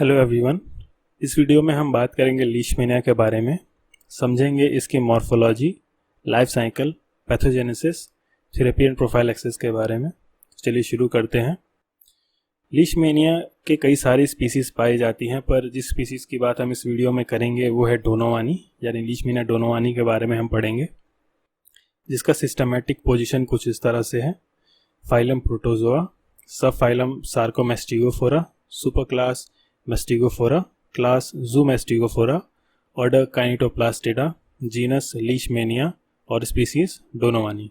Hello everyone. इस video में हम बात करेंगे लीशमैनिया के बारे में, समझेंगे इसकी morphology, life cycle, pathogenesis, therapy and prophylaxis के बारे में। चलिए शुरू करते हैं। लीशमैनिया के कई सारी स्पीसीज़ पाई जाती हैं, पर जिस स्पीसीज़ की बात हम इस वीडियो में करेंगे वो है डोनोवानी, यानी लीशमैनिया डोनोवानी के बारे में हम पढ़ेंगे, जिसका सिस्टमेटिक पोजिशन कुछ इस तरह से है। Phylum protozoa, sub phylum sarcomastigophora, super class mastigophora, class zoomastigophora, order kinetoplastida, genus Leishmania और स्पीसीज डोनोवानी।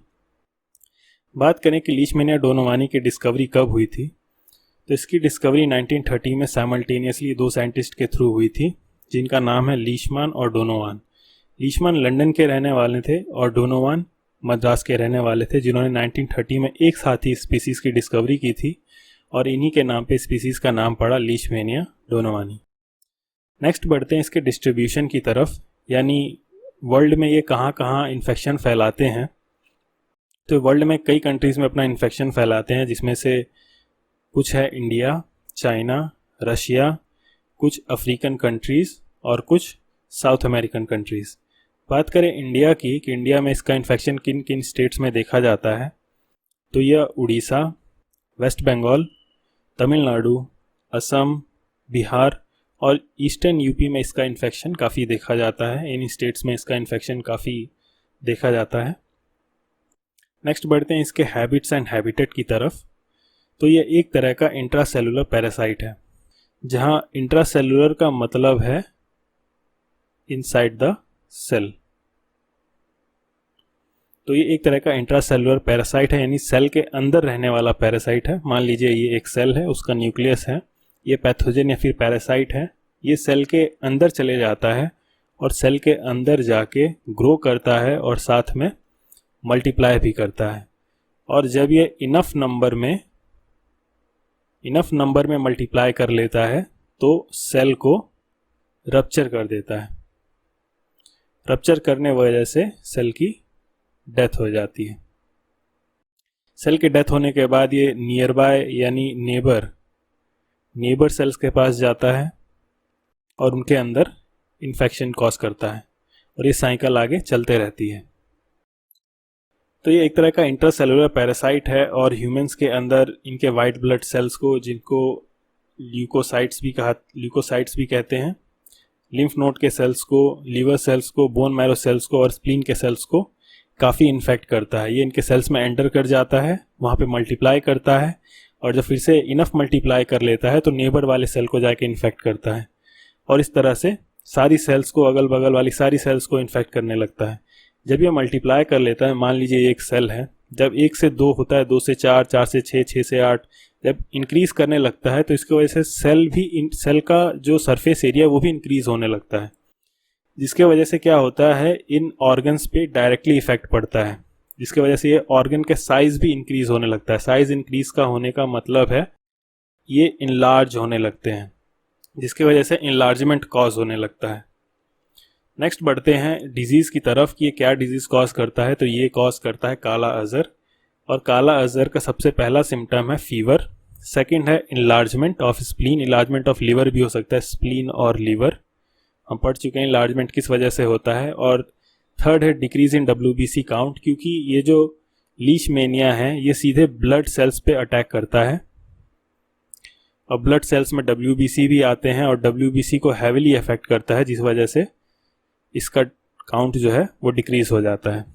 बात करें कि लीशमैनिया डोनोवानी की डिस्कवरी कब हुई थी, तो इसकी डिस्कवरी 1930 में साइमल्टेनियसली दो साइंटिस्ट के थ्रू हुई थी, जिनका नाम है लीशमान और डोनोवान। लीशमान लंदन के रहने वाले थे और डोनोवान मद्रास के रहने वाले थे, जिन्होंने 1930 में एक साथ ही स्पीसीज़ की डिस्कवरी की थी और इन्हीं के नाम पे स्पीसीज़ का नाम पड़ा लीशमैनिया डोनोवानी। नेक्स्ट बढ़ते हैं इसके डिस्ट्रीब्यूशन की तरफ, यानी वर्ल्ड में ये कहाँ कहाँ इन्फेक्शन फैलाते हैं। तो वर्ल्ड में कई कंट्रीज़ में अपना इन्फेक्शन फैलाते हैं, जिसमें से कुछ है इंडिया, चाइना, रशिया, कुछ अफ्रीकन कंट्रीज़ और कुछ साउथ अमेरिकन कंट्रीज़। बात करें इंडिया की कि इंडिया में इसका इन्फेक्शन किन किन स्टेट्स में देखा जाता है, तो यह उड़ीसा, वेस्ट बंगाल, तमिलनाडु, असम, बिहार और ईस्टर्न यूपी में इसका इन्फेक्शन काफ़ी देखा जाता है। इन स्टेट्स में इसका इन्फेक्शन काफ़ी देखा जाता है। नेक्स्ट बढ़ते हैं इसके हैबिट्स एंड हैबिटेट की तरफ। तो ये एक तरह का इंट्रासेलुलर पैरासाइट है, जहाँ इंट्रासेलुलर का मतलब है इनसाइड द सेल। तो ये एक तरह का इंट्रासेलुलर पैरासाइट है, यानी सेल के अंदर रहने वाला पैरासाइट है। मान लीजिए ये एक सेल है, उसका न्यूक्लियस है, ये पैथोजन या फिर पैरासाइट है। ये सेल के अंदर चले जाता है और सेल के अंदर जाके ग्रो करता है और साथ में मल्टीप्लाई भी करता है। और जब ये इनफ नंबर में मल्टीप्लाई कर लेता है तो सेल को रप्चर कर देता है। रप्चर करने वजह से सेल की डेथ हो जाती है। सेल के डेथ होने के बाद ये नियर बाय यानी नेबर सेल्स के पास जाता है और उनके अंदर इन्फेक्शन कॉज करता है और ये साइकिल आगे चलते रहती है। तो ये एक तरह का इंट्रासेलुलर पैरासाइट है और ह्यूमंस के अंदर इनके वाइट ब्लड सेल्स को, जिनको ल्यूकोसाइट्स भी कहते हैं, लिम्फ नोड के सेल्स को, लीवर सेल्स को, बोन मैरो सेल्स को और स्प्लीन के सेल्स को काफ़ी इन्फेक्ट करता है। ये इनके सेल्स में एंटर कर जाता है, वहाँ पे मल्टीप्लाई करता है और जब फिर से इनफ मल्टीप्लाई कर लेता है तो नेबर वाले सेल को जाके इन्फेक्ट करता है और इस तरह से सारी सेल्स को, अगल बगल वाली सारी सेल्स को इन्फेक्ट करने लगता है। जब ये मल्टीप्लाई कर लेता है, मान लीजिए एक सेल है, जब 1 से 2 होता है, 2 से 4, 4 से 6, 6 से 8, जब इंक्रीज करने लगता है तो इसकी वजह से सेल का जो सरफेस एरिया वो भी इंक्रीज होने लगता है, जिसके वजह से क्या होता है, इन ऑर्गन्स पे डायरेक्टली इफेक्ट पड़ता है, जिसके वजह से ये ऑर्गन के साइज भी इंक्रीज होने लगता है। साइज इंक्रीज का होने का मतलब है ये इनलार्ज होने लगते हैं, जिसकी वजह से इनलार्जमेंट कॉज होने लगता है। नेक्स्ट बढ़ते हैं डिजीज़ की तरफ कि ये क्या डिजीज़ कॉज करता है। तो ये कॉज करता है काला अजहर, और काला अजहर का सबसे पहला सिम्टम है फीवर। सेकंड है enlargement of spleen, enlargement of liver भी हो सकता है, स्प्लीन और लीवर हम पढ़ चुके हैं इनलार्जमेंट किस वजह से होता है। और थर्ड है डिक्रीज इन WBC काउंट, क्योंकि ये जो लीशमैनिया है ये सीधे ब्लड सेल्स पे अटैक करता है और ब्लड सेल्स में WBC भी आते हैं और WBC को हैविली अफेक्ट करता है, जिस वजह से इसका काउंट जो है वो डिक्रीज हो जाता है।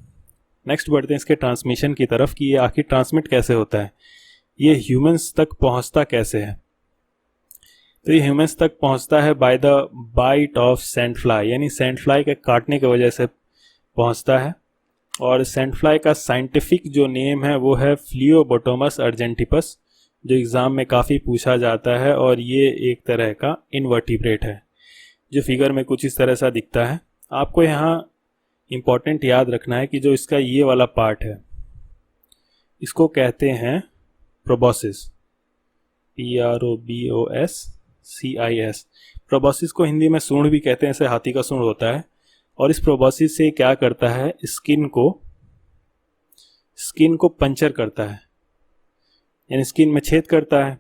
नेक्स्ट बढ़ते हैं इसके ट्रांसमिशन की तरफ कि ये आखिर ट्रांसमिट कैसे होता है, ये ह्यूमंस तक पहुंचता कैसे है। तो ये ह्यूमंस तक पहुंचता है by the bite of sand fly, यानी सैंड फ्लाई के काटने की वजह से पहुंचता है। और सैंड फ्लाई का साइंटिफिक जो नेम है वो है फ्लियोबोटोमस अर्जेंटिपस, जो एग्ज़ाम में काफ़ी पूछा जाता है। और ये एक तरह का इनवर्टिब्रेट है, जो फिगर में कुछ इस तरह सा दिखता है। आपको यहाँ इम्पॉर्टेंट याद रखना है कि जो इसका ये वाला पार्ट है इसको कहते हैं प्रोबोसिस, PROBOSCIS। प्रोबोसिस को हिंदी में सूंड भी कहते हैं, ऐसे हाथी का सूंड होता है। और इस प्रोबोसिस से क्या करता है, स्किन को पंचर करता है, यानी स्किन में छेद करता है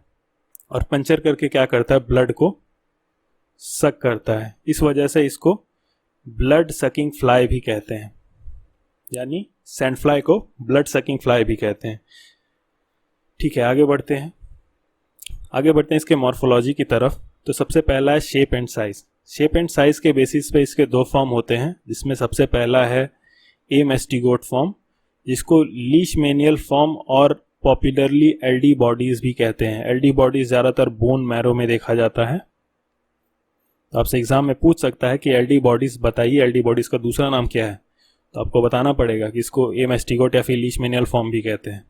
और पंचर करके क्या करता है, ब्लड को सक करता है, इस वजह से इसको ब्लड सकिंग फ्लाई भी कहते हैं, यानी सैंड फ्लाई को ब्लड सकिंग फ्लाई भी कहते हैं। ठीक है, आगे बढ़ते हैं इसके मॉर्फोलॉजी की तरफ। तो सबसे पहला है shape and size. Shape and size के बेसिस पे इसके दो फॉर्म होते हैं, जिसमें सबसे पहला है ए मैस्टिगोट फॉर्म, जिसको लीशमैनियल फॉर्म और पॉपुलरली एलडी बॉडीज भी कहते हैं। एलडी बॉडीज ज़्यादातर बोन मैरो में देखा जाता है। तो आपसे एग्जाम में पूछ सकता है कि एलडी बॉडीज बताइए, एलडी बॉडीज का दूसरा नाम क्या है, तो आपको बताना पड़ेगा कि इसको ए मैस्टिगोट या फिर लीशमैनियल फॉर्म भी कहते हैं।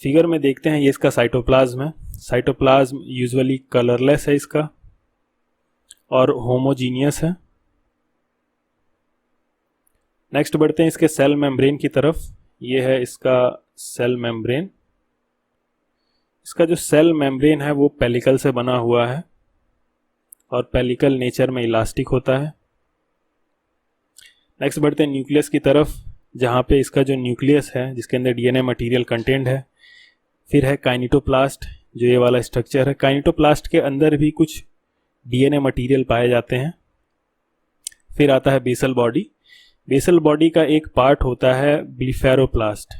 फिगर में देखते हैं, ये इसका साइटोप्लाज्म है। साइटोप्लाज्म यूजुअली कलरलेस है इसका और होमोजीनियस है। नेक्स्ट बढ़ते हैं इसके सेल मेम्ब्रेन की तरफ। ये है इसका सेल मेम्ब्रेन। इसका जो सेल मेम्ब्रेन है वो पेलिकल से बना हुआ है और पेलिकल नेचर में इलास्टिक होता है। नेक्स्ट बढ़ते हैं न्यूक्लियस की तरफ, जहाँ पे इसका जो न्यूक्लियस है जिसके अंदर डीएनए मटेरियल कंटेंट है। फिर है काइनेटोप्लास्ट, जो ये वाला स्ट्रक्चर है। काइनेटोप्लास्ट के अंदर भी कुछ डीएनए मटेरियल पाए जाते हैं। फिर आता है बेसल बॉडी। बेसल बॉडी का एक पार्ट होता है ब्लीफेरोप्लास्ट।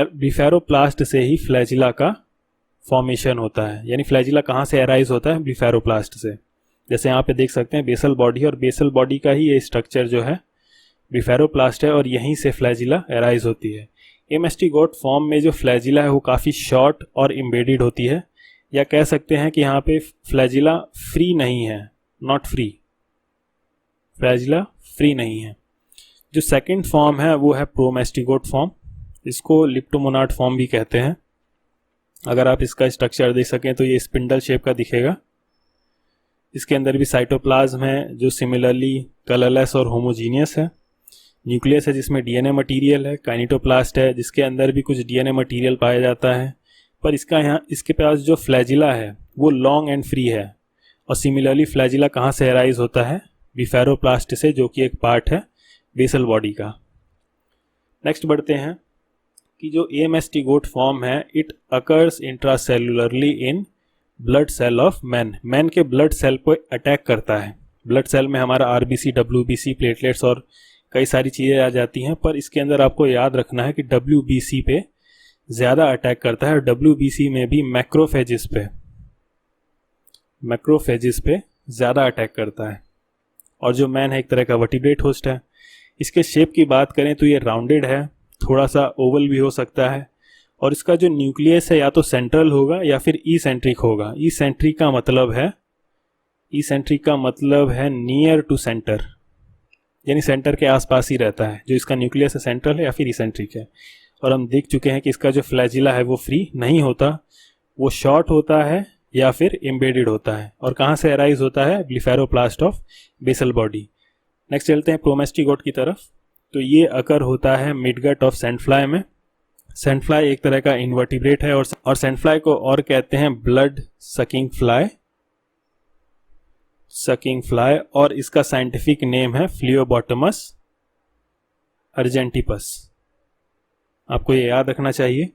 ब्लीफेरोप्लास्ट से ही फ्लैजिला का फॉर्मेशन होता है, यानी फ्लैजिला कहाँ से अराइज होता है? ब्लीफेरोप्लास्ट से। जैसे यहाँ पे देख सकते हैं बेसल बॉडी, और बेसल बॉडी का ही ये स्ट्रक्चर जो है ब्लीफेरोप्लास्ट है और यहीं से फ्लैजिला अराइज होती है। ए मैस्टिगोट फॉर्म में जो फ्लैजिला है वो काफ़ी शॉर्ट और एम्बेडेड होती है, या कह सकते हैं कि यहाँ पे फ्लैजिला फ्री नहीं है, नॉट फ्री, फ्लैजिला फ्री नहीं है। जो सेकंड फॉर्म है वो है प्रोमैस्टिगोट फॉर्म, इसको लिप्टोमोनाड फॉर्म भी कहते हैं। अगर आप इसका स्ट्रक्चर देख सकें तो ये स्पिंडल शेप का दिखेगा। इसके अंदर भी साइटोप्लाज्म है जो सिमिलरली कलरलेस और होमोजीनियस है। न्यूक्लियस है जिसमें डीएनए मटेरियल है। काइनेटोप्लास्ट है जिसके अंदर भी कुछ डीएनए मटेरियल पाया जाता है, पर इसके पास जो फ्लैजिला है वो लॉन्ग एंड फ्री है। और सिमिलरली फ्लैजिला कहाँ से अराइज होता है? ब्लीफेरोप्लास्ट से, जो कि एक पार्ट है बेसल बॉडी का। नेक्स्ट बढ़ते हैं कि जो ए मैस्टिगोट फॉर्म है it occurs intracellularly in blood cell of man. Man के ब्लड सेल को अटैक करता है। ब्लड सेल में हमारा आरबीसी, डब्ल्यूबीसी, प्लेटलेट्स और कई सारी चीज़ें आ जाती हैं, पर इसके अंदर आपको याद रखना है कि डब्ल्यूबीसी पे ज़्यादा अटैक करता है। और डब्ल्यूबीसी में भी मैक्रोफेजिस पे ज़्यादा अटैक करता है। और जो मैन है एक तरह का वर्टिब्रेट होस्ट है। इसके शेप की बात करें तो ये राउंडेड है, थोड़ा सा ओवल भी हो सकता है, और इसका जो न्यूक्लियस है या तो सेंट्रल होगा या फिर ई-सेंट्रिक होगा। ई-सेंट्रिक का मतलब है नियर टू सेंटर, यानी सेंटर के आसपास ही रहता है। जो इसका न्यूक्लियस है सेंट्रल है या फिर ई-सेंट्रिक है। और हम देख चुके हैं कि इसका जो फ्लैजिला है वो फ्री नहीं होता, वो शॉर्ट होता है या फिर एम्बेडेड होता है। और कहाँ से अराइज होता है? ब्लीफेरोप्लास्ट ऑफ बेसल बॉडी। नेक्स्ट चलते हैं प्रोमैस्टिगोट की तरफ। तो ये अकर होता है मिडगट ऑफ सैंडफ्लाई में। सैंडफ्लाई एक तरह का इनवर्टिब्रेट है और सैंडफ्लाई को और कहते हैं ब्लड सकिंग फ्लाई, और इसका साइंटिफिक नेम है फ्लियोबॉटमस अर्जेंटिपस। आपको ये याद रखना चाहिए।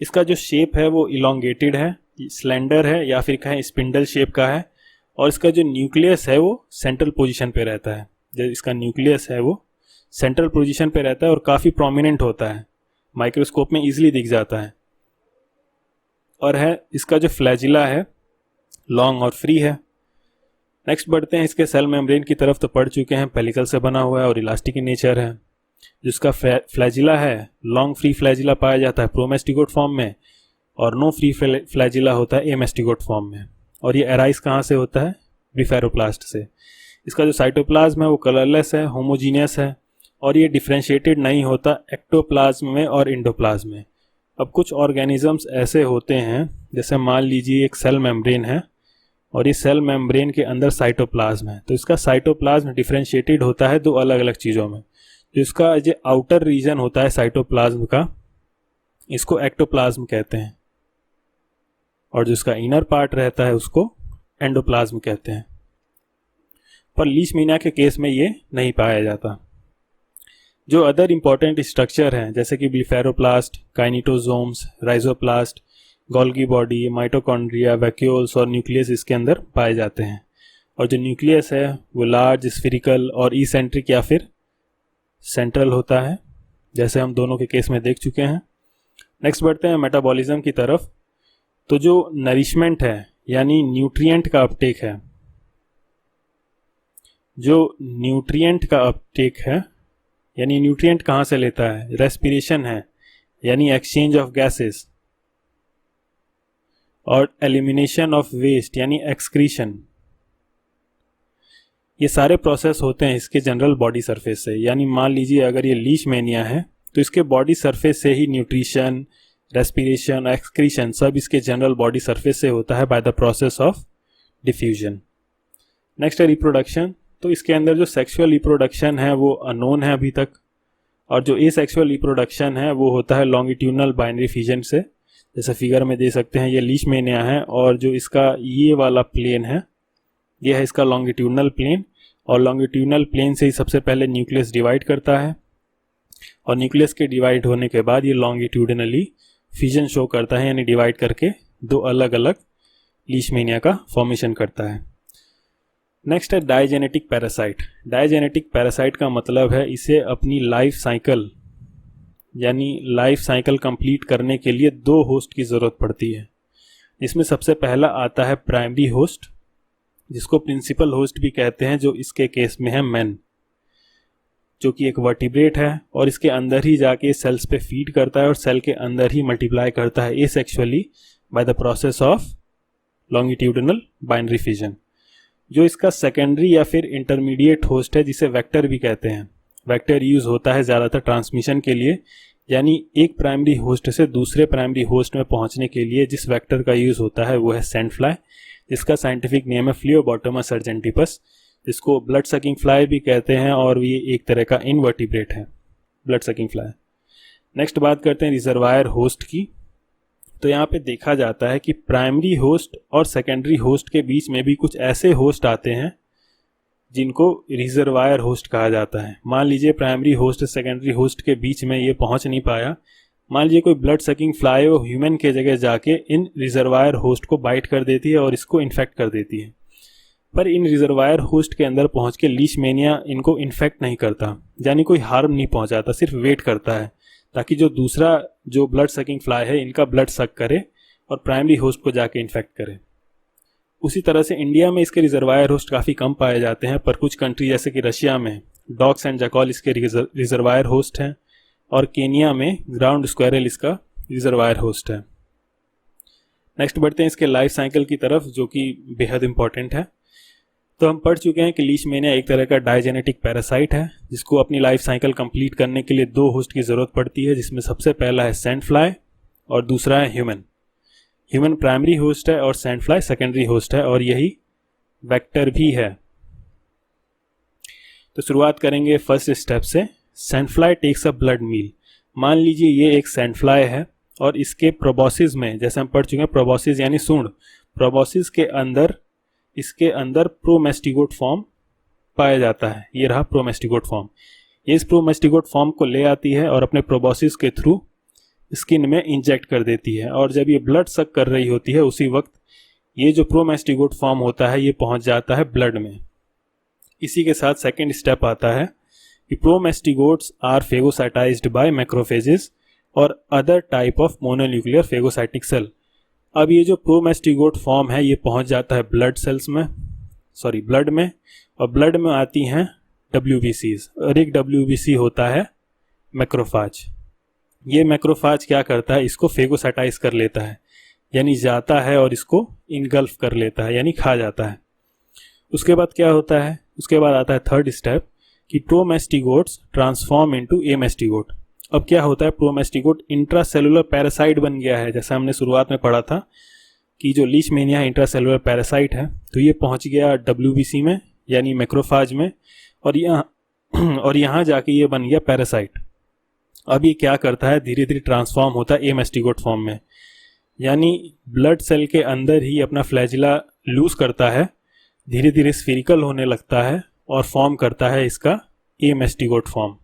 इसका जो शेप है वो इलोंगेटेड है, स्लेंडर है, या फिर कहें स्पिंडल शेप का है। और इसका जो न्यूक्लियस है वो सेंट्रल पोजीशन पे रहता है। जो इसका न्यूक्लियस है वो सेंट्रल पोजीशन पे रहता है और काफ़ी प्रोमिनेंट होता है, माइक्रोस्कोप में इजीली दिख जाता है। और है इसका जो फ्लैजिला है लॉन्ग और फ्री है। नेक्स्ट बढ़ते हैं इसके सेल मेम्ब्रेन की तरफ। तो पढ़ चुके हैं पेलिकल से बना हुआ है और इलास्टिक इन नेचर है। जिसका फ्लैजिला है लॉन्ग फ्री फ्लैजिला पाया जाता है प्रोमैस्टिगोट फॉर्म में, और नो फ्री फ्लैजिला होता है ए मैस्टिगोट फॉर्म में। और ये अराइज कहाँ से होता है? ब्लीफेरोप्लास्ट से। इसका जो साइटोप्लाज्म है वो कलरलेस है, होमोजीनियस है, और ये डिफ्रेंशिएटेड नहीं होता एक्टोप्लाज्म में और इंडोप्लाज्म में। अब कुछ ऑर्गेनिजम्स ऐसे होते हैं, जैसे मान लीजिए एक सेल मेम्ब्रेन है और इस सेल मेम्ब्रेन के अंदर साइटोप्लाज्म है। तो इसका साइटोप्लाज्म डिफ्रेंशिएटेड होता है दो अलग अलग चीज़ों में। तो इसका जो आउटर रीजन होता है साइटोप्लाज्म का, इसको एक्टोप्लाज्म कहते हैं, और जो इसका इनर पार्ट रहता है उसको एंडोप्लाज्म कहते हैं। पर लीशमीनिया के केस में ये नहीं पाया जाता। जो अदर इंपॉर्टेंट स्ट्रक्चर हैं जैसे कि ब्लीफेरोप्लास्ट, काइनेटोसोम्स, राइजोप्लास्ट, गोल्गी बॉडी, माइटोकॉन्ड्रिया, वैक्यूल्स और न्यूक्लियस इसके अंदर पाए जाते हैं। और जो न्यूक्लियस है वो लार्ज, स्फेरिकल और इसेंट्रिक या फिर सेंट्रल होता है, जैसे हम दोनों के केस में देख चुके हैं। नेक्स्ट बढ़ते हैं मेटाबॉलिज्म की तरफ। तो जो नरिशमेंट है यानी न्यूट्रिएंट का अपटेक है, जो न्यूट्रिएंट का अपटेक है यानी न्यूट्रिएंट कहाँ से लेता है, रेस्पिरेशन है यानी एक्सचेंज ऑफ गैसेस, और एलिमिनेशन ऑफ वेस्ट यानी एक्सक्रीशन। ये सारे प्रोसेस होते हैं इसके जनरल बॉडी सरफेस से। यानी मान लीजिए अगर ये लीशमैनिया है तो इसके बॉडी सरफेस से ही न्यूट्रिशन, रेस्पिरेशन, एक्सक्रीशन सब इसके जनरल बॉडी सरफेस से होता है by the process of diffusion. Next है रिप्रोडक्शन। तो इसके अंदर जो सेक्सुअल रिप्रोडक्शन है वो अननोन है अभी तक, और जो एसेक्सुअल रिप्रोडक्शन है वो होता है लॉन्गिट्यूडनल बाइनरी फिजन से। जैसे फिगर में दे सकते हैं, ये लीशमैनिया है और जो इसका ये वाला प्लेन है ये है इसका लॉन्गिट्यूडनल प्लेन, और लॉन्गिट्यूडनल प्लेन से ही सबसे पहले न्यूक्लियस डिवाइड करता है, और न्यूक्लियस के डिवाइड होने के बाद ये लॉन्गिट्यूडनली फिजन शो करता है, यानी डिवाइड करके दो अलग अलग लीशमैनिया का फॉर्मेशन करता है। नेक्स्ट है डायजेनेटिक पैरासाइट। डायजेनेटिक पैरासाइट का मतलब है इसे अपनी लाइफ साइकिल यानी लाइफ साइकिल कंप्लीट करने के लिए दो होस्ट की ज़रूरत पड़ती है। इसमें सबसे पहला आता है प्राइमरी होस्ट, जिसको प्रिंसिपल होस्ट भी कहते हैं, जो इसके केस में है मैन, जो कि एक वर्टिब्रेट है और इसके अंदर ही जाके सेल्स पे फीड करता है और सेल के अंदर ही मल्टीप्लाई करता है asexually by the process of longitudinal binary fission. जो इसका सेकेंडरी या फिर इंटरमीडिएट होस्ट है, जिसे वेक्टर भी कहते हैं। वेक्टर यूज होता है ज़्यादातर ट्रांसमिशन के लिए, यानी एक प्राइमरी होस्ट से दूसरे प्राइमरी होस्ट में पहुंचने के लिए जिस वेक्टर का यूज होता है वो है सैंड फ्लाई, जिसका साइंटिफिक नेम है फ्लियोबोटोमस अर्जेंटिपस, जिसको ब्लड सकिंग फ्लाई भी कहते हैं, और ये एक तरह का इनवर्टिब्रेट है, ब्लड सकिंग फ्लाई। नेक्स्ट बात करते हैं रिजर्वायर होस्ट की। तो यहाँ पे देखा जाता है कि प्राइमरी होस्ट और सेकेंडरी होस्ट के बीच में भी कुछ ऐसे होस्ट आते हैं जिनको रिजर्वायर होस्ट कहा जाता है। मान लीजिए प्राइमरी होस्ट सेकेंडरी होस्ट के बीच में ये पहुंच नहीं पाया, मान लीजिए कोई ब्लड सकिंग फ्लाई वो ह्यूमन के जगह जाके इन रिजर्वायर होस्ट को बाइट कर देती है और इसको इन्फेक्ट कर देती है, पर इन रिजर्वायर होस्ट के अंदर पहुंच के लीशमैनिया इनको इन्फेक्ट नहीं करता, यानी कोई हार्म नहीं पहुंचाता, सिर्फ वेट करता है ताकि जो दूसरा जो ब्लड सकिंग फ्लाई है इनका ब्लड सक करे और प्राइमरी होस्ट को जाके इन्फेक्ट करे। उसी तरह से इंडिया में इसके रिजर्वायर होस्ट काफ़ी कम पाए जाते हैं, पर कुछ कंट्री जैसे कि रशिया में डॉग्स एंड जैकॉल इसके रिजर्वायर होस्ट हैं, और केनिया में ग्राउंड स्क्वायरल इसका रिजर्वायर होस्ट है। नेक्स्ट बढ़ते हैं इसके लाइफ साइकिल की तरफ, जो कि बेहद इंपॉर्टेंट है। तो हम पढ़ चुके हैं कि लीशमैनिया एक तरह का डायजेनेटिक पैरासाइट है, जिसको अपनी लाइफ साइकिल कंप्लीट करने के लिए दो होस्ट की ज़रूरत पड़ती है, जिसमें सबसे पहला है सैंड फ्लाई और दूसरा है ह्यूमन। ह्यूमन प्राइमरी होस्ट है और सैंड फ्लाई सेकेंडरी होस्ट है, और यही वेक्टर भी है। तो शुरुआत करेंगे फर्स्ट स्टेप से। Sand fly takes a blood meal. मान लीजिए ये एक सैंड फ्लाई है और इसके प्रोबोसिस में, जैसे हम पढ़ चुके हैं प्रोबोसिस यानी सूंड, प्रोबोसिस के अंदर इसके अंदर प्रोमेस्टिगोट फॉर्म पाया जाता है। ये रहा प्रोमेस्टिगोट फॉर्म। ये इस प्रोमेस्टिगोट फॉर्म को ले आती है और अपने प्रोबोसिस के थ्रू स्किन में इंजेक्ट कर देती है, और जब ये ब्लड सक कर रही होती है उसी वक्त ये जो प्रोमेस्टिगोट फॉर्म होता है ये पहुंच जाता है ब्लड में। इसी के साथ सेकेंड स्टेप आता है कि promastigotes are phagocytized by macrophages और other type of mononuclear phagocytic cell. अब ये जो प्रोमेस्टिगोट फॉर्म है ये पहुंच जाता है ब्लड में, और ब्लड में आती हैं WBCs, और एक WBC होता है मैक्रोफाज। ये मैक्रोफाज क्या करता है, इसको फेगोसाइटाइज कर लेता है, यानी जाता है और इसको इनगल्फ कर लेता है, यानी खा जाता है। उसके बाद क्या होता है, उसके बाद आता है थर्ड स्टेप कि प्रोमेस्टिगोट्स ट्रांसफॉर्म इनटू एमेस्टिगोट। अब क्या होता है, प्रोमेस्टिगोट इंट्रासेलुलर पैरासाइट बन गया है। जैसा हमने शुरुआत में पढ़ा था कि जो लीशमैनिया इंट्रासेलुलर पैरासाइट है, तो ये पहुंच गया WBC में यानी मैक्रोफाज में, और यहाँ जाके ये बन गया पैरासाइट। अब ये क्या करता है, धीरे धीरे ट्रांसफॉर्म होता है एमेस्टिगोट फॉर्म में, यानी ब्लड सेल के अंदर ही अपना फ्लैजिला लूज करता है, धीरे धीरे स्फेरिकल होने लगता है और फॉर्म करता है इसका एमेस्टिगोट फॉर्म।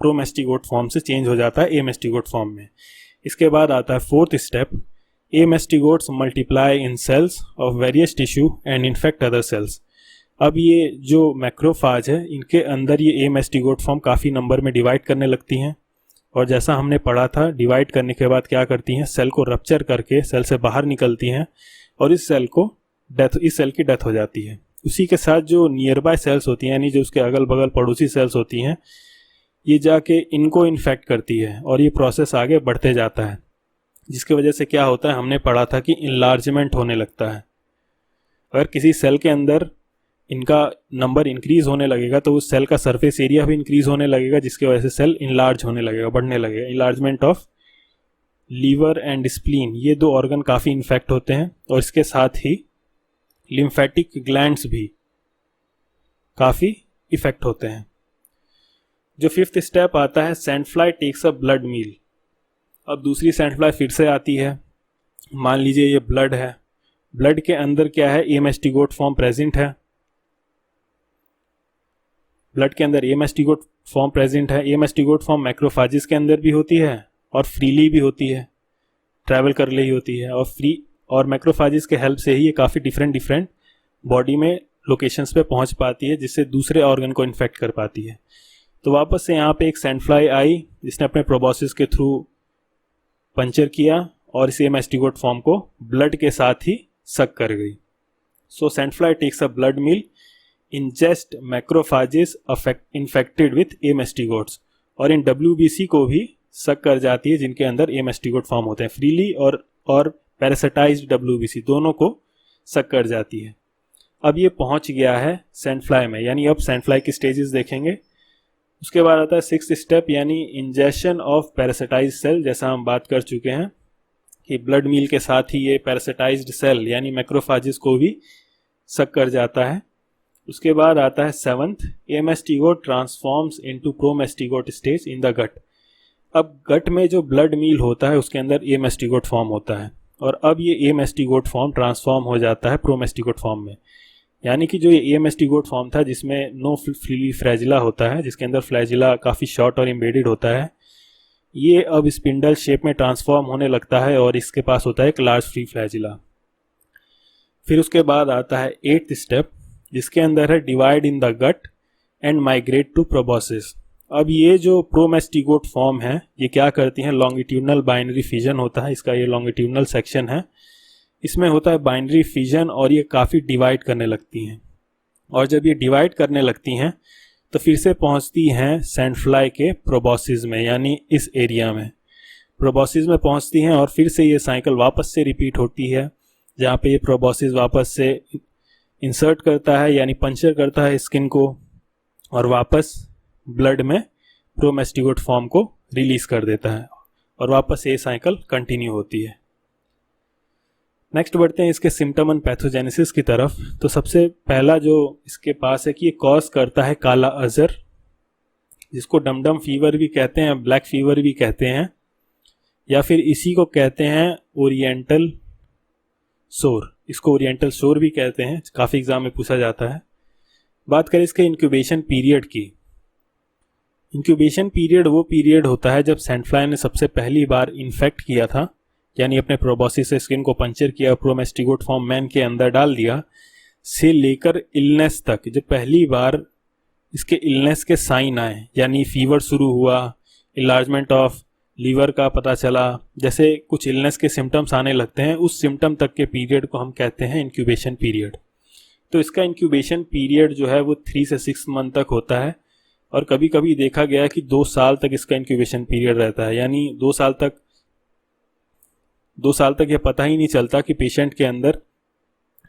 प्रोमेस्टिगोट फॉर्म से चेंज हो जाता है एमेस्टिगोट फॉर्म में। इसके बाद आता है fourth step, amastigotes multiply in cells of various tissue and infect other cells. अब ये जो मैक्रोफाज है इनके अंदर ये ए मैस्टिगोट फॉर्म काफ़ी नंबर में डिवाइड करने लगती हैं, और जैसा हमने पढ़ा था डिवाइड करने के बाद क्या करती हैं, सेल को रप्चर करके सेल से बाहर निकलती हैं और इस सेल की डेथ हो जाती है। उसी के साथ जो नियर बाय सेल्स होती हैं यानी जो उसके अगल बगल पड़ोसी सेल्स होती हैं ये जाके इनको इन्फेक्ट करती है और ये प्रोसेस आगे बढ़ते जाता है, जिसकी वजह से क्या होता है, हमने पढ़ा था कि इनलार्जमेंट होने लगता है। अगर किसी सेल के अंदर इनका नंबर इंक्रीज होने लगेगा तो उस सेल का सरफेस एरिया भी इंक्रीज होने लगेगा, जिसकी वजह से सेल इनलार्ज होने लगेगा, बढ़ने लगेगा। Enlargement of liver and spleen, ये दो ऑर्गन काफ़ी इन्फेक्ट होते हैं, और इसके साथ ही लिम्फेटिक ग्लैंड्स भी काफ़ी इफेक्ट होते हैं। जो फिफ्थ स्टेप आता है, sandfly takes a blood meal. अब दूसरी सैंडफ्लाई फिर से आती है, मान लीजिए ये ब्लड है, ब्लड के अंदर क्या है, ए मैस्टिगोट फॉर्म प्रेजेंट है, ब्लड के अंदर ए मैस्टिगोट फॉर्म प्रेजेंट है। ए मैस्टिगोट फॉर्म मैक्रोफाजिस के अंदर भी होती है और फ्रीली भी होती है, ट्रैवल कर रही होती है, और मैक्रोफाजिस के हेल्प से ही ये काफ़ी डिफरेंट बॉडी में लोकेशंस पे पहुंच पाती है, जिससे दूसरे ऑर्गन को इन्फेक्ट कर पाती है। तो वापस से यहाँ पे एक सैंडफ्लाई आई जिसने अपने प्रोबॉसिस के थ्रू पंचर किया और इस ए मैस्टिगोट फॉर्म को ब्लड के साथ ही सक कर गई। So sandfly takes a blood meal, ingest macrophages infected with amastigotes, और इन WBC को भी सक कर जाती है जिनके अंदर ए मैस्टिगोट फॉर्म होते हैं। फ्रीली और पैरासिटाइज्ड WBC दोनों को सक कर जाती है। अब ये पहुंच गया है सैंडफ्लाई में, यानी अब सैंडफ्लाई की स्टेजेस देखेंगे। उसके बाद आता है सिक्स्थ स्टेप, यानी इंजेक्शन ऑफ पैरासिटाइज्ड सेल। जैसा हम बात कर चुके हैं कि ब्लड मील के साथ ही ये पैरासिटाइज्ड सेल यानी मैक्रोफाजिस को भी सक कर जाता है। उसके बाद आता है seventh, amastigote transforms into promastigote stage in the gut. अब गट में जो ब्लड मील होता है उसके अंदर ए मैस्टिगोट फॉर्म होता है, और अब ये ए मैस्टिगोट फॉर्म ट्रांसफॉर्म हो जाता है प्रोमैस्टिगोट फॉर्म में। यानी कि जो ये ए मैस्टिगोट फॉर्म था जिसमें नो फ्रीली फ्लैजिला होता है, जिसके अंदर फ्लैजिला काफ़ी शॉर्ट और एम्बेडेड होता है, ये अब स्पिंडल शेप में ट्रांसफॉर्म होने लगता है और इसके पास होता है एक लार्ज फ्री फ्लैजिला। फिर उसके बाद आता है एट्थ स्टेप, जिसके अंदर है divide in the gut and migrate to proboscis. अब ये जो प्रोमैस्टिगोट फॉर्म है ये क्या करती हैं, लॉन्गिट्यूडनल बाइनरी फिजन होता है, इसका ये लॉन्गिट्यूडनल सेक्शन है, इसमें होता है बाइनरी फिजन और ये काफ़ी डिवाइड करने लगती हैं। और जब ये डिवाइड करने लगती हैं तो फिर से पहुंचती हैं सैंडफ्लाई के प्रोबॉसिस में, यानी इस एरिया में प्रोबॉसिस में पहुंचती हैं, और फिर से ये साइकिल वापस से रिपीट होती है, जहाँ पे ये प्रोबॉसिस वापस से इंसर्ट करता है यानी पंचर करता है स्किन को, और वापस ब्लड में प्रोमैस्टिगोट फॉर्म को रिलीज कर देता है, और वापस ये साइकिल कंटिन्यू होती है। नेक्स्ट बढ़ते हैं इसके सिम्टम एंड पैथोजेनेसिस की तरफ। तो सबसे पहला जो इसके पास है कि ये कॉज करता है काला अजर, जिसको डमडम फीवर भी कहते हैं, ब्लैक फीवर भी कहते हैं, या फिर इसी को कहते हैं ओरिएंटल सोर, इसको ओरिएंटल सोर भी कहते हैं, काफ़ी एग्जाम में पूछा जाता है। बात करें इसके इंक्यूबेशन पीरियड की। इंक्यूबेशन पीरियड वो पीरियड होता है जब सैंडफ्लाई ने सबसे पहली बार इन्फेक्ट किया था, यानी अपने प्रोबॉसिस से स्किन को पंचर किया, प्रोमैस्टिगोट फॉर्म मैन के अंदर डाल दिया, से लेकर इलनेस तक, जब पहली बार इसके इलनेस के साइन आए, यानी फीवर शुरू हुआ, इलार्जमेंट ऑफ लीवर का पता चला, जैसे कुछ इलनेस के सिम्टम्स आने लगते हैं, उस सिम्टम तक के पीरियड को हम कहते हैं इंक्यूबेशन पीरियड। तो इसका इंक्यूबेशन पीरियड जो है वो 3 से 6 मंथ तक होता है, और कभी कभी देखा गया है कि 2 साल तक इसका इंक्यूबेशन पीरियड रहता है, यानी 2 साल तक यह पता ही नहीं चलता कि पेशेंट के अंदर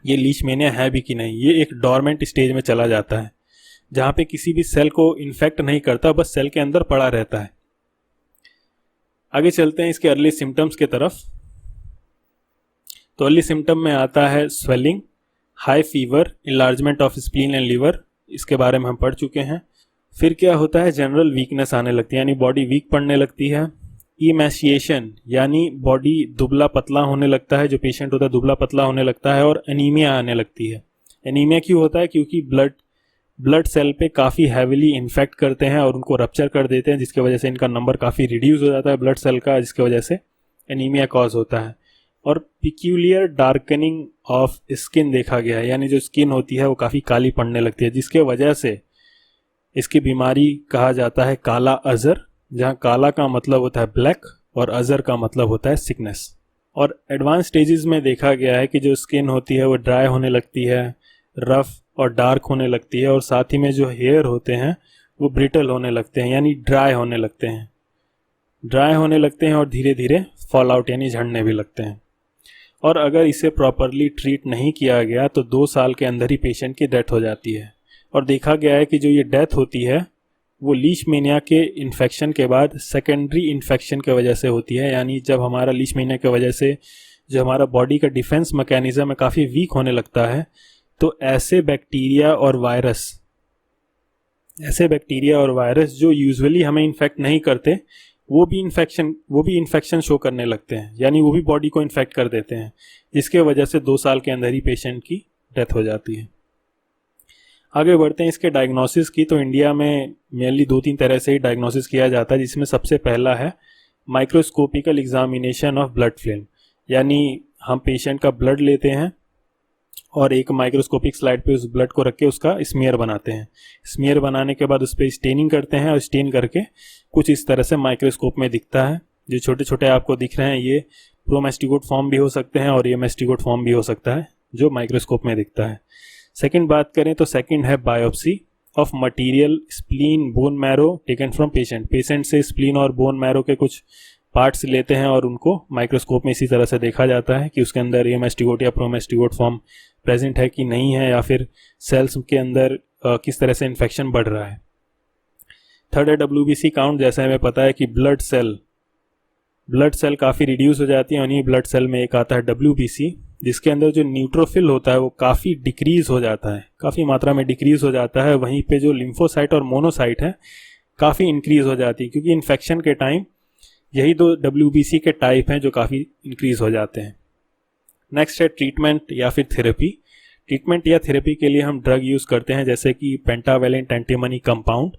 ये लीशमेनिया है भी कि नहीं। ये एक डॉर्मेंट स्टेज में चला जाता है, जहाँ पे किसी भी सेल को इन्फेक्ट नहीं करता, बस सेल के अंदर पड़ा रहता है। आगे चलते हैं इसके अर्ली सिम्टम्स के तरफ। तो अर्ली सिम्टम में आता है swelling, high fever, enlargement of spleen and liver, इसके बारे में हम पढ़ चुके हैं। फिर क्या होता है, जनरल वीकनेस आने लगती है, यानी बॉडी वीक पड़ने लगती है। इमैशिएशन, यानी बॉडी दुबला पतला होने लगता है, जो पेशेंट होता है दुबला पतला होने लगता है, और एनीमिया आने लगती है। एनीमिया क्यों होता है, क्योंकि ब्लड सेल पे काफ़ी हैविली इन्फेक्ट करते हैं और उनको रप्चर कर देते हैं, जिसकी वजह से इनका नंबर काफ़ी रिड्यूस हो जाता है ब्लड सेल का, जिसकी वजह से एनीमिया कॉज होता है। और पिक्यूलियर डार्कनिंग ऑफ स्किन देखा गया है, यानी जो स्किन होती है वो काफ़ी काली पड़ने लगती है, जिसके वजह से इसकी बीमारी कहा जाता है काला अजर, जहाँ काला का मतलब होता है ब्लैक और अजर का मतलब होता है सिकनेस। और एडवांस स्टेजेस में देखा गया है कि जो स्किन होती है वो ड्राई होने लगती है, रफ और डार्क होने लगती है, और साथ ही में जो हेयर होते हैं वो ब्रिटल होने लगते हैं, यानी ड्राई होने लगते हैं और धीरे धीरे फॉल आउट यानी झड़ने भी लगते हैं। और अगर इसे प्रॉपरली ट्रीट नहीं किया गया तो 2 साल के अंदर ही पेशेंट की डेथ हो जाती है। और देखा गया है कि जो ये डेथ होती है वो लीशमेनिया के इन्फेक्शन के बाद सेकेंडरी इन्फेक्शन के वजह से होती है, यानी जब हमारा लीशमेनिया की वजह से जो हमारा बॉडी का डिफेंस मैकेनिज्म है काफ़ी वीक होने लगता है, तो ऐसे बैक्टीरिया और वायरस जो यूजुअली हमें इन्फेक्ट नहीं करते वो भी इन्फेक्शन शो करने लगते हैं, यानी वो भी बॉडी को इन्फेक्ट कर देते हैं, जिसके वजह से 2 साल के अंदर ही पेशेंट की डेथ हो जाती है। आगे बढ़ते हैं इसके डायग्नोसिस की। तो इंडिया में मेनली 2-3 तरह से ही डायग्नोसिस किया जाता है, जिसमें सबसे पहला है microscopical examination of blood film, यानी हम पेशेंट का ब्लड लेते हैं और एक माइक्रोस्कोपिक स्लाइड पे उस ब्लड को रख के उसका स्मीयर बनाते हैं। स्मीयर बनाने के बाद उस पर स्टेनिंग करते हैं और स्टेन करके कुछ इस तरह से माइक्रोस्कोप में दिखता है। जो छोटे छोटे आपको दिख रहे हैं ये प्रोमेस्टिगोट फॉर्म भी हो सकते हैं और ये मेस्टिगोट फॉर्म भी हो सकता है जो माइक्रोस्कोप में दिखता है। सेकंड बात करें तो सेकंड है biopsy of material spleen bone marrow taken from patient से स्प्लीन और बोन मैरो के कुछ पार्ट्स लेते हैं और उनको माइक्रोस्कोप में इसी तरह से देखा जाता है कि उसके अंदर ये मेस्टिगोट या प्रोमेस्टिगोट फॉर्म प्रेजेंट है कि नहीं है, या फिर सेल्स के अंदर किस तरह से इन्फेक्शन बढ़ रहा है। थर्ड है WBC काउंट। जैसे हमें पता है कि ब्लड सेल काफ़ी रिड्यूस हो जाती है, उन्हीं ब्लड सेल में एक आता है WBC, जिसके अंदर जो न्यूट्रोफिल होता है वो काफ़ी डिक्रीज हो जाता है, काफ़ी मात्रा में डिक्रीज हो जाता है। वहीं पे जो लिम्फोसाइट और मोनोसाइट है काफ़ी इंक्रीज हो जाती है, क्योंकि इन्फेक्शन के टाइम यही 2 WBC के टाइप हैं जो काफ़ी इंक्रीज हो जाते हैं। नेक्स्ट है ट्रीटमेंट या फिर थेरेपी। ट्रीटमेंट या थेरेपी के लिए हम ड्रग यूज़ करते हैं, जैसे कि पेंटावेलेंट एंटीमनी कंपाउंड,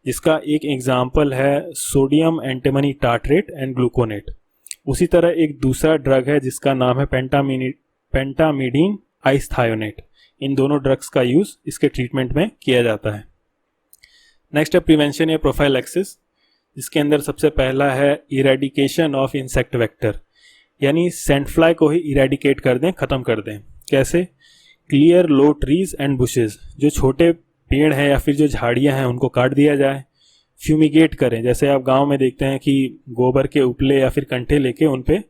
जिसका एक एग्जाम्पल है sodium antimony tartrate and gluconate. उसी तरह एक दूसरा ड्रग है जिसका नाम है पेंटामिडीन आइसथायोनेट। इन दोनों ड्रग्स का यूज़ इसके ट्रीटमेंट में किया जाता है। नेक्स्ट है प्रिवेंशन या प्रोफाइलैक्सिस, जिसके अंदर सबसे पहला है इरेडिकेशन ऑफ इंसेक्ट वेक्टर, यानी सेंट फ्लाई को ही इरेडिकेट कर दें, ख़त्म कर दें। कैसे? Clear low trees and bushes, जो छोटे पेड़ हैं या फिर जो झाड़ियां हैं उनको काट दिया जाए। फ्यूमिगेट करें, जैसे आप गांव में देखते हैं कि गोबर के उपले या फिर कंठे लेके उन पे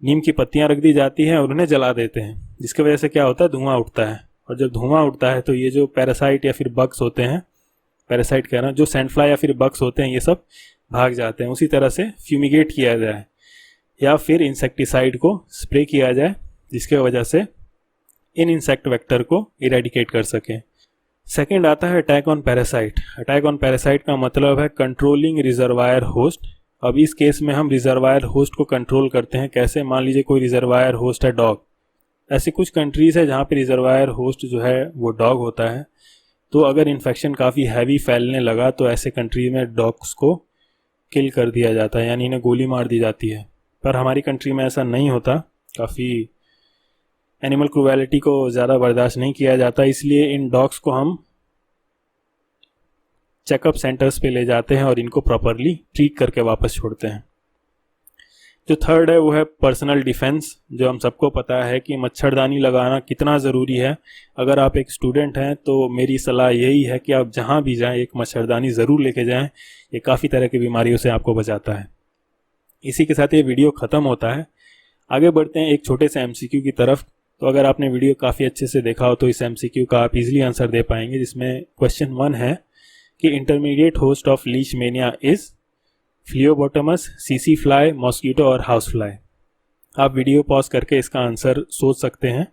नीम की पत्तियां रख दी जाती हैं और उन्हें जला देते हैं, जिसकी वजह से क्या होता है, धुआं उठता है। और जब धुआं उठता है तो ये जो पैरासाइट या फिर बग्स होते हैं, पैरासाइट कह रहा हूँ, जो सैंड फ्लाई या फिर बग्स होते हैं, ये सब भाग जाते हैं। उसी तरह से फ्यूमिगेट किया जाए या फिर इंसेक्टिसाइड को स्प्रे किया जाए, जिसके वजह से इन इंसेक्ट वेक्टर को इरेडिकेट कर सकें। सेकेंड आता है attack on parasite. Attack on parasite का मतलब है कंट्रोलिंग रिजर्वायर होस्ट। अब इस केस में हम रिजर्वायर होस्ट को कंट्रोल करते हैं। कैसे? मान लीजिए कोई रिजर्वायर होस्ट है डॉग। ऐसी कुछ कंट्रीज़ है जहाँ पे रिजर्वायर होस्ट जो है वो डॉग होता है। तो अगर इन्फेक्शन काफ़ी हैवी फैलने लगा तो ऐसे कंट्री में डॉग्स को किल कर दिया जाता है, यानी इन्हें गोली मार दी जाती है। पर हमारी कंट्री में ऐसा नहीं होता, काफ़ी एनिमल क्रूएलिटी को ज़्यादा बर्दाश्त नहीं किया जाता, इसलिए इन डॉग्स को हम चेकअप सेंटर्स पे ले जाते हैं और इनको प्रॉपरली ट्रीट करके वापस छोड़ते हैं। जो थर्ड है वो है पर्सनल डिफेंस। जो हम सबको पता है कि मच्छरदानी लगाना कितना ज़रूरी है। अगर आप एक स्टूडेंट हैं तो मेरी सलाह यही है कि आप जहाँ भी जाएं एक मच्छरदानी ज़रूर लेके जाएं। ये काफ़ी तरह की बीमारियों से आपको बचाता है। इसी के साथ ये वीडियो ख़त्म होता है। आगे बढ़ते हैं एक छोटे से MCQ की तरफ। तो अगर आपने वीडियो काफ़ी अच्छे से देखा हो तो इस MCQ का आप इजीली आंसर दे पाएंगे, जिसमें क्वेश्चन 1 है कि intermediate host of Leishmania is Phlebotomus, सीसी फ्लाई, मॉस्किटो और हाउस फ्लाई। आप वीडियो पॉज करके इसका आंसर सोच सकते हैं।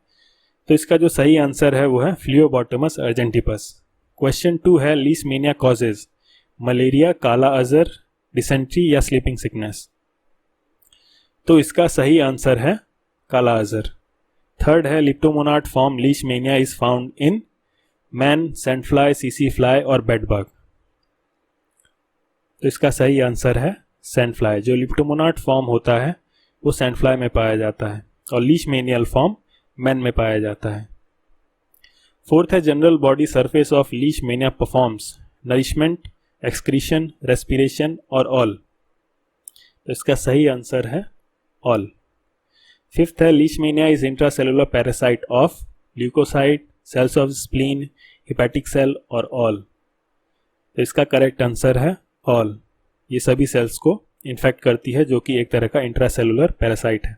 तो इसका जो सही आंसर है वो है फ्लियोबोटमस अर्जेंटिपस। क्वेश्चन 2 है लीशमेनिया कॉजेज मलेरिया, काला अजर, डिसेंट्री या स्लीपिंग सिकनेस। तो इसका सही आंसर है काला अजर। थर्ड है leptomonad form Leishmania is found in man, sand fly, सीसी फ्लाई और बेड बग। तो इसका सही आंसर है सैंड फ्लाई। जो लिप्टोमोनाट फॉर्म होता है वो सैंडफ्लाई में पाया जाता है, और लीशमेनियल फॉर्म मैन में पाया जाता है। फोर्थ है general body surface of Leishmania performs nourishment, excretion, respiration और ऑल। तो इसका सही आंसर है ऑल। फिफ्थ है Leishmania is intracellular parasite of leucocyte, cells of spleen, hepatic cell और ऑल। तो इसका करेक्ट आंसर है ऑल। ये सभी सेल्स को इन्फेक्ट करती है, जो कि एक तरह का इंट्रासेलुलर पैरासाइट है।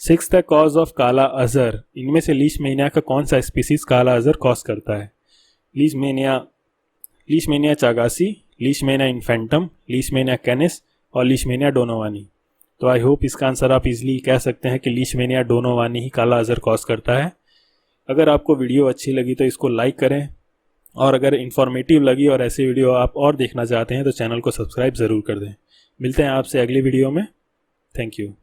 सिक्स्थ है कॉज ऑफ काला अजहर। इनमें से लीशमेनिया का कौन सा स्पीसीज काला अजहर कॉज करता है? लीशमेनिया चागासी, लीशमेनिया इन्फेंटम, लीशमेनिया कैनिस और लीशमेनिया डोनोवानी। तो आई होप इसका आंसर आप इजीली कह सकते हैं कि लीशमेनिया डोनोवानी ही काला अजहर कॉज करता है। अगर आपको वीडियो अच्छी लगी तो इसको लाइक करें, और अगर इन्फॉर्मेटिव लगी और ऐसे वीडियो आप और देखना चाहते हैं तो चैनल को सब्सक्राइब ज़रूर कर दें। मिलते हैं आपसे अगली वीडियो में। Thank you.